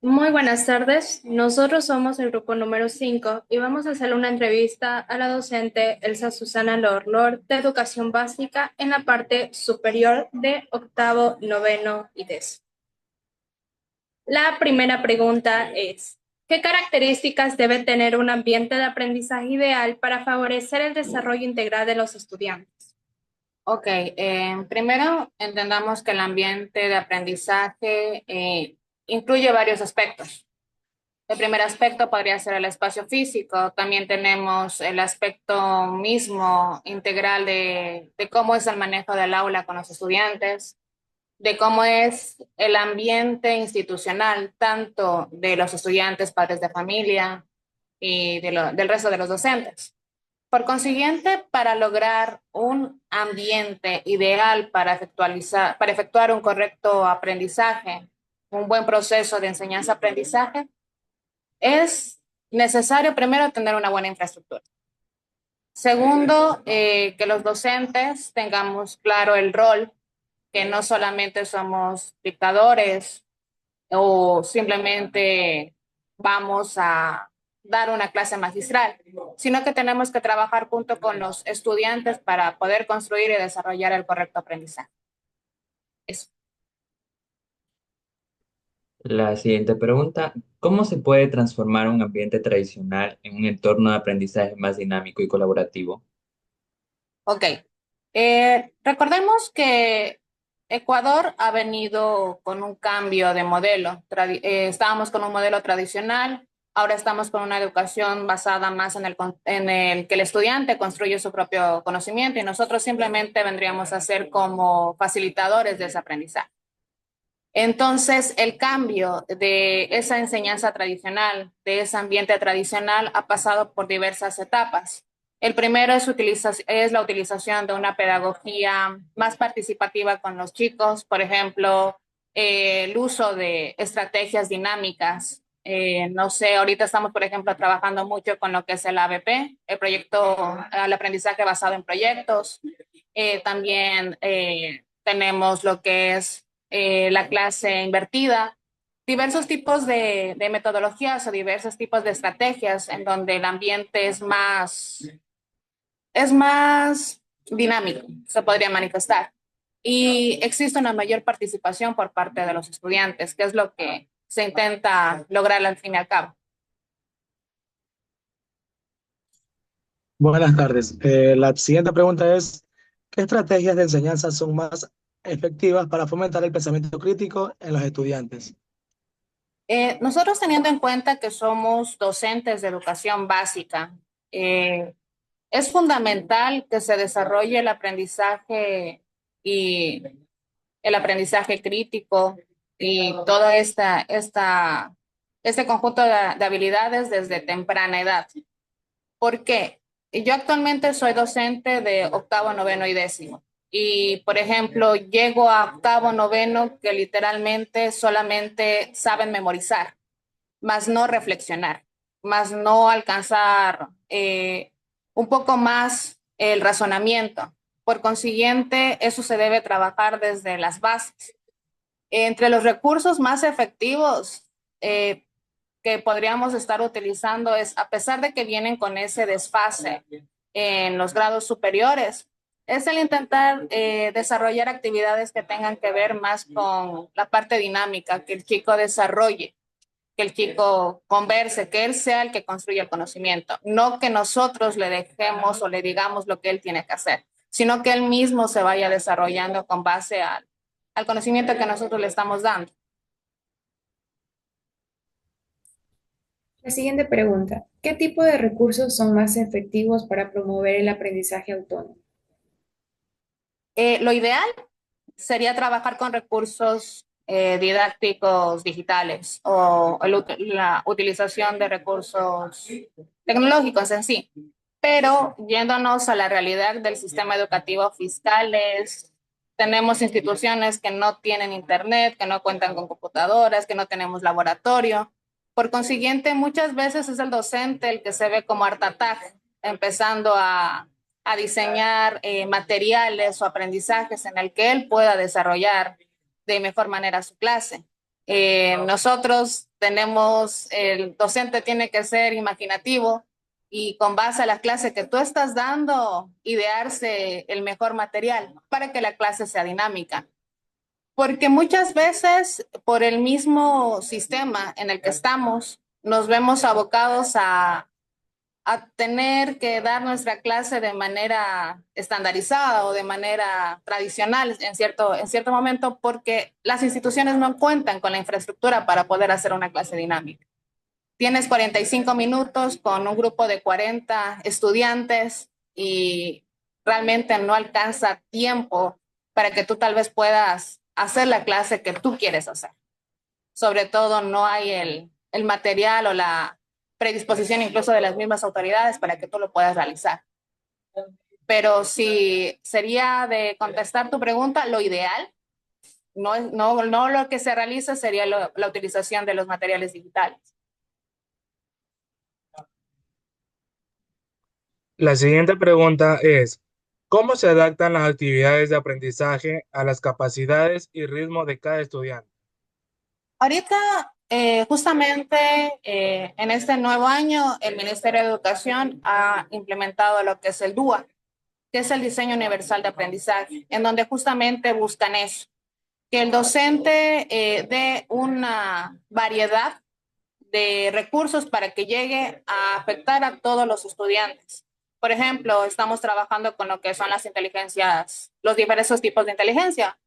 Muy buenas tardes. Nosotros somos el grupo número 5 y vamos a hacer una entrevista a la docente Elsa Susana Lorlor de Educación Básica en la parte superior de octavo, noveno y décimo. La primera pregunta es, ¿qué características debe tener un ambiente de aprendizaje ideal para favorecer el desarrollo integral de los estudiantes? Ok, primero entendamos que el ambiente de aprendizaje incluye varios aspectos. El primer aspecto podría ser el espacio físico. También tenemos el aspecto mismo integral de cómo es el manejo del aula con los estudiantes, de cómo es el ambiente institucional, tanto de los estudiantes, padres de familia y del resto de los docentes. Por consiguiente, para lograr un ambiente ideal para efectuar un correcto aprendizaje, un buen proceso de enseñanza-aprendizaje, es necesario primero tener una buena infraestructura. Segundo, que los docentes tengamos claro el rol, que no solamente somos dictadores o simplemente vamos a dar una clase magistral, sino que tenemos que trabajar junto con los estudiantes para poder construir y desarrollar el correcto aprendizaje. Eso. La siguiente pregunta, ¿cómo se puede transformar un ambiente tradicional en un entorno de aprendizaje más dinámico y colaborativo? Ok. Recordemos que Ecuador ha venido con un cambio de modelo. Estábamos con un modelo tradicional, ahora estamos con una educación basada más en el que el estudiante construye su propio conocimiento y nosotros simplemente vendríamos a ser como facilitadores de ese aprendizaje. Entonces, el cambio de esa enseñanza tradicional, de ese ambiente tradicional, ha pasado por diversas etapas. El primero es la utilización de una pedagogía más participativa con los chicos, por ejemplo, el uso de estrategias dinámicas. No sé, ahorita estamos, por ejemplo, trabajando mucho con lo que es el ABP, el proyecto, el aprendizaje basado en proyectos. También tenemos lo que es la clase invertida, diversos tipos de metodologías o diversos tipos de estrategias en donde el ambiente es más dinámico, se podría manifestar. Y existe una mayor participación por parte de los estudiantes, que es lo que se intenta lograr al fin y al cabo. Buenas tardes. La siguiente pregunta es, ¿qué estrategias de enseñanza son más efectivas para fomentar el pensamiento crítico en los estudiantes? Nosotros teniendo en cuenta que somos docentes de educación básica, eh, es fundamental que se desarrolle el aprendizaje y el aprendizaje crítico y todo este conjunto de habilidades desde temprana edad. ¿Por qué? Yo actualmente soy docente de octavo, noveno y décimo. Y, por ejemplo, llego a octavo, noveno que literalmente solamente saben memorizar, más no reflexionar, más no alcanzar un poco más el razonamiento. Por consiguiente, eso se debe trabajar desde las bases. Entre los recursos más efectivos eh, que podríamos estar utilizando es, a pesar de que vienen con ese desfase en los grados superiores, es el intentar desarrollar actividades que tengan que ver más con la parte dinámica, que el chico desarrolle, que el chico converse, que él sea el que construya el conocimiento, no que nosotros le dejemos o le digamos lo que él tiene que hacer, sino que él mismo se vaya desarrollando con base al conocimiento que nosotros le estamos dando. La siguiente pregunta, ¿qué tipo de recursos son más efectivos para promover el aprendizaje autónomo? Lo ideal sería trabajar con recursos didácticos digitales o la utilización de recursos tecnológicos en sí. Pero yéndonos a la realidad del sistema educativo fiscales, tenemos instituciones que no tienen internet, que no cuentan con computadoras, que no tenemos laboratorio. Por consiguiente, muchas veces es el docente el que se ve como art attack, empezando a diseñar materiales o aprendizajes en el que él pueda desarrollar de mejor manera su clase. Nosotros el docente tiene que ser imaginativo y con base a la clase que tú estás dando, idearse el mejor material para que la clase sea dinámica. Porque muchas veces, por el mismo sistema en el que estamos, nos vemos abocados a tener que dar nuestra clase de manera estandarizada o de manera tradicional en cierto momento, porque las instituciones no cuentan con la infraestructura para poder hacer una clase dinámica. Tienes 45 minutos con un grupo de 40 estudiantes y realmente no alcanza tiempo para que tú tal vez puedas hacer la clase que tú quieres hacer. Sobre todo no hay el material o la predisposición incluso de las mismas autoridades para que tú lo puedas realizar. Pero si sería de contestar tu pregunta, lo ideal, no lo que se realiza sería la utilización de los materiales digitales. La siguiente pregunta es, ¿cómo se adaptan las actividades de aprendizaje a las capacidades y ritmo de cada estudiante? Ahorita, justamente en este nuevo año, el Ministerio de Educación ha implementado lo que es el DUA, que es el Diseño Universal de Aprendizaje, en donde justamente buscan eso, que el docente dé una variedad de recursos para que llegue a afectar a todos los estudiantes. Por ejemplo, estamos trabajando con lo que son las inteligencias, los diversos tipos de inteligencia.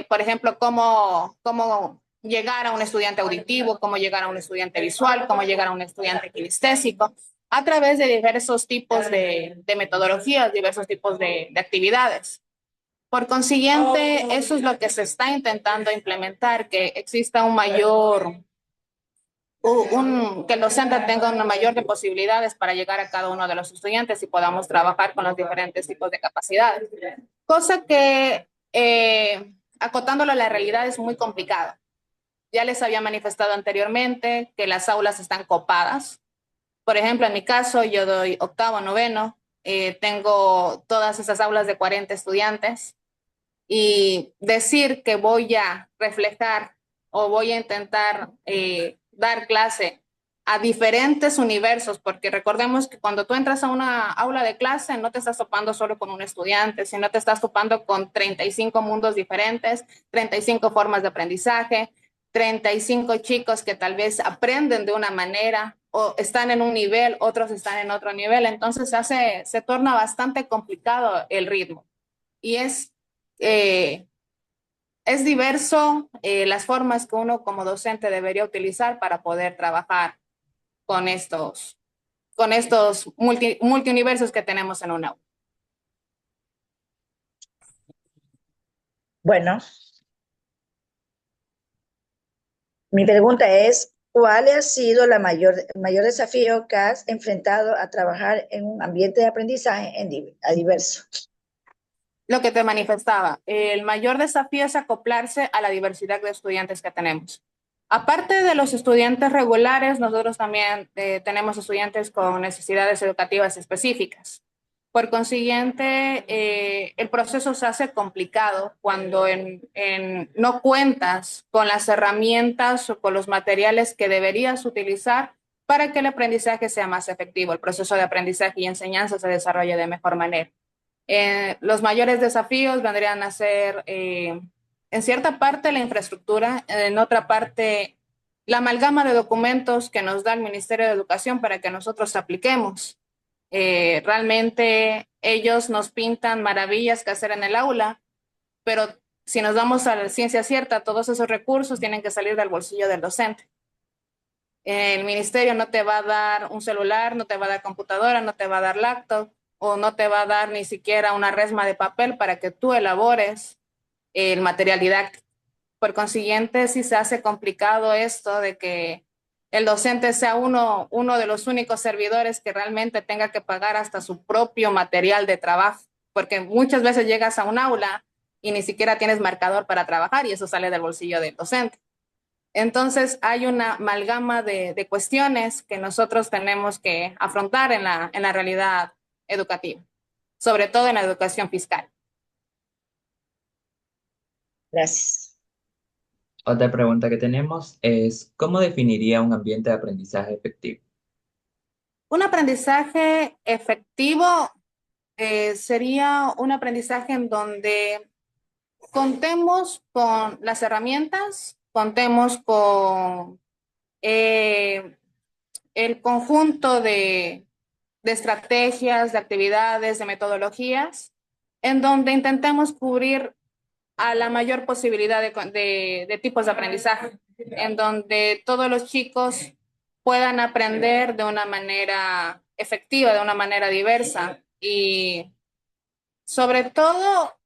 Por ejemplo, cómo llegar a un estudiante auditivo, cómo llegar a un estudiante visual, cómo llegar a un estudiante kinestésico, a través de diversos tipos de metodologías, diversos tipos de actividades. Por consiguiente, eso es lo que se está intentando implementar, que exista un mayor que el docente tenga una mayor de posibilidades para llegar a cada uno de los estudiantes y podamos trabajar con los diferentes tipos de capacidades. Cosa que, acotándolo a la realidad, es muy complicado. Ya les había manifestado anteriormente que las aulas están copadas. Por ejemplo, en mi caso, yo doy octavo, noveno, tengo todas esas aulas de 40 estudiantes y decir que voy a reflejar o voy a intentar dar clase a diferentes universos, porque recordemos que cuando tú entras a una aula de clase no te estás topando solo con un estudiante, sino te estás topando con 35 mundos diferentes, 35 formas de aprendizaje, 35 chicos que tal vez aprenden de una manera o están en un nivel, otros están en otro nivel, entonces se torna bastante complicado el ritmo. Y eh, es diverso las formas que uno como docente debería utilizar para poder trabajar con estos multiuniversos que tenemos en un aula. Bueno, mi pregunta es, ¿cuál ha sido el mayor desafío que has enfrentado a trabajar en un ambiente de aprendizaje diverso? Lo que te manifestaba, el mayor desafío es acoplarse a la diversidad de estudiantes que tenemos. Aparte de los estudiantes regulares, nosotros también tenemos estudiantes con necesidades educativas específicas. Por consiguiente, el proceso se hace complicado cuando no cuentas con las herramientas o con los materiales que deberías utilizar para que el aprendizaje sea más efectivo, el proceso de aprendizaje y enseñanza se desarrolle de mejor manera. Los mayores desafíos vendrían a ser, en cierta parte, la infraestructura, en otra parte, la amalgama de documentos que nos da el Ministerio de Educación para que nosotros apliquemos. Realmente ellos nos pintan maravillas que hacer en el aula, pero si nos vamos a la ciencia cierta, todos esos recursos tienen que salir del bolsillo del docente. El ministerio no te va a dar un celular, no te va a dar computadora, no te va a dar laptop o no te va a dar ni siquiera una resma de papel para que tú elabores el material didáctico. Por consiguiente, sí se hace complicado esto de que el docente sea uno de los únicos servidores que realmente tenga que pagar hasta su propio material de trabajo, porque muchas veces llegas a un aula y ni siquiera tienes marcador para trabajar y eso sale del bolsillo del docente. Entonces, hay una amalgama de cuestiones que nosotros tenemos que afrontar en la realidad educativa, sobre todo en la educación fiscal. Gracias. Otra pregunta que tenemos es, ¿cómo definiría un ambiente de aprendizaje efectivo? Un aprendizaje efectivo sería un aprendizaje en donde contemos con las herramientas, contemos con eh, el conjunto de estrategias, de actividades, de metodologías, en donde intentemos cubrir a la mayor posibilidad de tipos de aprendizaje, en donde todos los chicos puedan aprender de una manera efectiva, de una manera diversa y sobre todo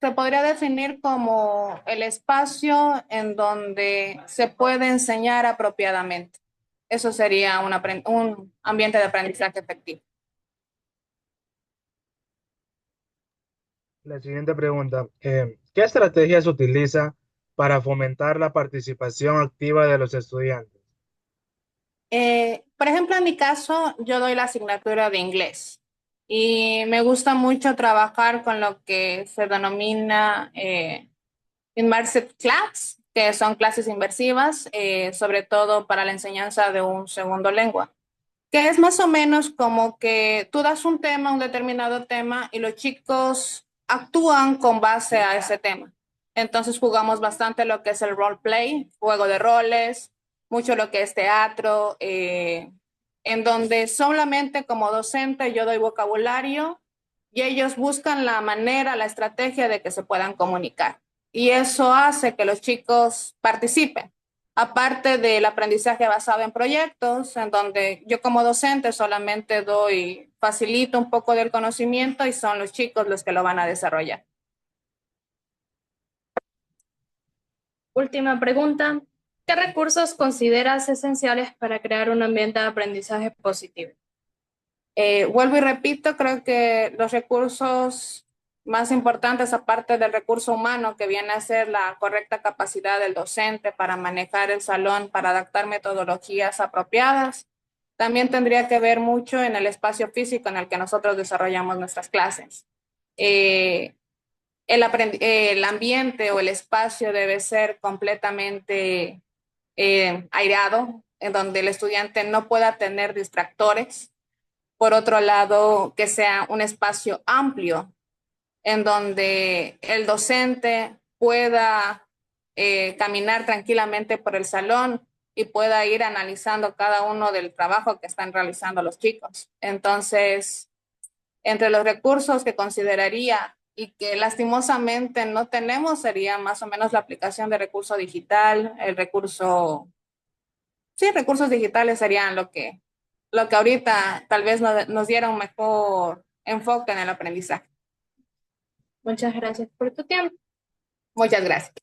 se podría definir como el espacio en donde se puede enseñar apropiadamente. Eso sería un ambiente de aprendizaje efectivo. La siguiente pregunta, ¿qué estrategias utiliza para fomentar la participación activa de los estudiantes? Por ejemplo, en mi caso, yo doy la asignatura de inglés y me gusta mucho trabajar con lo que se denomina immersive class, que son clases inmersivas, sobre todo para la enseñanza de un segundo lengua, que es más o menos como que tú das un tema, un determinado tema, y los chicos actúan con base a ese tema. Entonces jugamos bastante lo que es el role play, juego de roles, mucho lo que es teatro, en donde solamente como docente yo doy vocabulario y ellos buscan la manera, la estrategia de que se puedan comunicar. Y eso hace que los chicos participen. Aparte del aprendizaje basado en proyectos, en donde yo como docente solamente doy, facilito un poco del conocimiento y son los chicos los que lo van a desarrollar. Última pregunta. ¿Qué recursos consideras esenciales para crear un ambiente de aprendizaje positivo? Vuelvo y repito, creo que los recursos más importantes, aparte del recurso humano, que viene a ser la correcta capacidad del docente para manejar el salón, para adaptar metodologías apropiadas, también tendría que ver mucho en el espacio físico en el que nosotros desarrollamos nuestras clases. Eh, el ambiente o el espacio debe ser completamente aireado, en donde el estudiante no pueda tener distractores. Por otro lado, que sea un espacio amplio en donde el docente pueda caminar tranquilamente por el salón y pueda ir analizando cada uno del trabajo que están realizando los chicos. Entonces, entre los recursos que consideraría y que lastimosamente no tenemos sería más o menos la aplicación de recurso digital, el recurso, sí, recursos digitales serían lo que ahorita tal vez nos diera un mejor enfoque en el aprendizaje. Muchas gracias por tu tiempo. Muchas gracias.